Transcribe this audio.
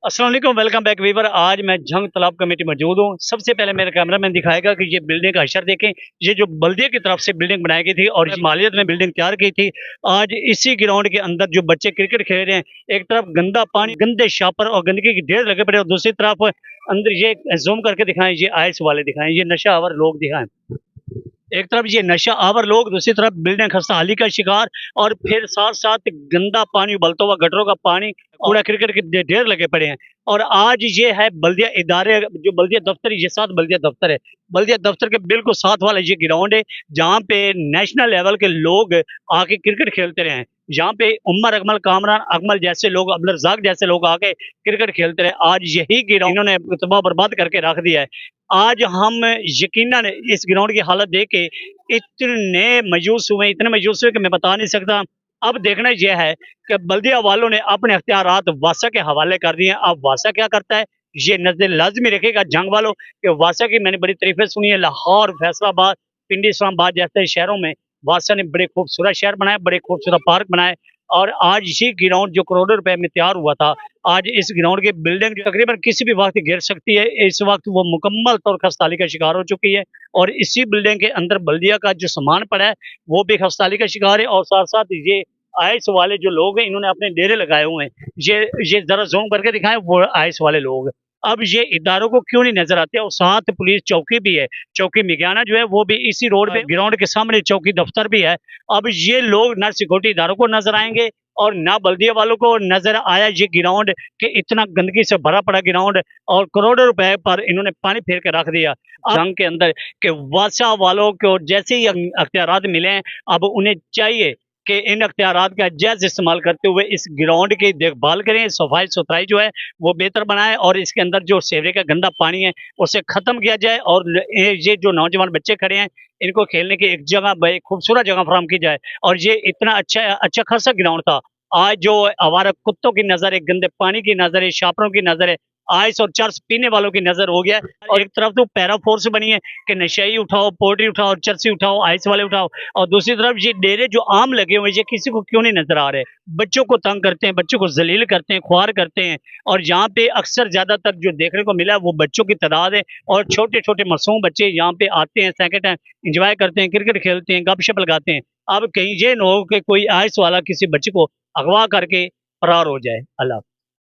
अस्सलाम वालेकुम, welcome back Weaver. आज मैं जंग तालाब कमेटी मौजूद हूँ। सबसे पहले मेरा कैमरामैन दिखाएगा कि ये बिल्डिंग का हशर देखें। ये जो बल्दिया की तरफ से बिल्डिंग बनाई गई थी और मालियत में बिल्डिंग तैयार की थी। आज इसी ग्राउंड के अंदर जो बच्चे क्रिकेट खेल रहे हैं, एक तरफ गंदा पानी, गंदे शापर और गंदगी के ढेर लगे पड़े, और दूसरी तरफ अंदर ये जूम करके दिखाएं, ये आइस वाले दिखाएं, ये नशा आवर लोग दिखाएं। एक तरफ ये नशा आवर लोग, दूसरी तरफ बिल्डिंग खस्ता हाली का शिकार, और फिर साथ साथ गंदा पानी, उबलता हुआ गटरों का पानी, कूड़ा क्रिकेट के ढेर लगे पड़े हैं। और आज ये है बल्दिया इदारे, जो बल्दिया दफ्तर, ये साथ बल्दिया दफ्तर है। बल्दिया दफ्तर के बिल्कुल साथ वाला ये ग्राउंड है, जहाँ पे नेशनल लेवल के लोग आके क्रिकेट खेलते रहे हैं। जहाँ पे उमर अकमल, कामरान अकमल जैसे लोग, अब्दुल रज़ाक जैसे लोग आके क्रिकेट खेलते रहे। आज यही ग्राउंड इन्होंने तबाह बर्बाद करके रख दिया है। आज हम यकीनन इस ग्राउंड की हालत देख के इतने मायूस हुए, इतने मायूस हुए कि मैं बता नहीं सकता। अब देखना यह है कि बल्दिया वालों ने अपने अख्तियारात वासा के हवाले कर दिए हैं। अब वासा क्या करता है, ये नजर लाजमी रखेगा जंग वालों कि वासा की मैंने बड़ी तारीफें सुनी है। लाहौर, फैसलाबाद, पिंडी, इस्लामाबाद जैसे शहरों में वासा ने बड़े खूबसूरत शहर बनाए, बड़े खूबसूरत पार्क बनाए। और आज इसी ग्राउंड जो करोड़ों रुपए में तैयार हुआ था, आज इस ग्राउंड की बिल्डिंग तकरीबन किसी भी वक्त गिर सकती है। इस वक्त वो मुकम्मल तौर खस्ताली का शिकार हो चुकी है, और इसी बिल्डिंग के अंदर बल्दिया का जो सामान पड़ा है वो भी खस्ताली का शिकार है। और साथ साथ ये आइस वाले जो लोग हैं, इन्होंने अपने डेरे लगाए हुए हैं। ये जरा जूम करके दिखाएं, वो आइस वाले लोग। अब ये इदारों को क्यों नहीं नजर आते? और साथ पुलिस चौकी भी है, चौकी मिगाना जो है वो भी इसी रोड पे, ग्राउंड के सामने चौकी दफ्तर भी है। अब ये लोग ना सिक्योरिटी इदारों को नजर आएंगे और ना बल्दिया वालों को नजर आया ये ग्राउंड, कि इतना गंदगी से भरा पड़ा ग्राउंड, और करोड़ों रुपए पर इन्होंने पानी फेर के रख दिया जंग के अंदर। कि वासा वालों को जैसे ही अख्तियारात मिले हैं, अब उन्हें चाहिए कि इन अख्तियारात का जायज इस्तेमाल करते हुए इस ग्राउंड की देखभाल करें, सफाई सुथराई जो है वो बेहतर बनाए, और इसके अंदर जो सेवरे का गंदा पानी है उसे खत्म किया जाए। और ये जो नौजवान बच्चे खड़े हैं, इनको खेलने की एक जगह, खूबसूरत जगह फराम की जाए। और ये इतना अच्छा अच्छा खासा ग्राउंड था। आज जो आवारा कुत्तों की नजर है, गंदे पानी की नजर है, शापरों की नजर है, आइस और चर्च पीने वालों की नजर हो गया है। और एक तरफ तो पैरा फोर्स बनी है कि नशाई उठाओ, पोल्ट्री उठाओ, चर्सी उठाओ, आइस वाले उठाओ, और दूसरी तरफ ये डेरे जो आम लगे हुए, ये किसी को क्यों नहीं नजर आ रहे? बच्चों को तंग करते हैं, बच्चों को जलील करते हैं, ख्वार करते हैं। और यहाँ पे अक्सर ज्यादातर जो देखने को मिला है वो बच्चों की तादाद है, और छोटे छोटे मासूम बच्चे यहाँ पे आते हैं, सेकंड टाइम इंजॉय करते हैं, क्रिकेट खेलते हैं, गपशप लगाते हैं। अब कहीं ये न हो कि कोई आइस वाला किसी बच्चे को अगवा करके फरार हो जाए। अल्लाह।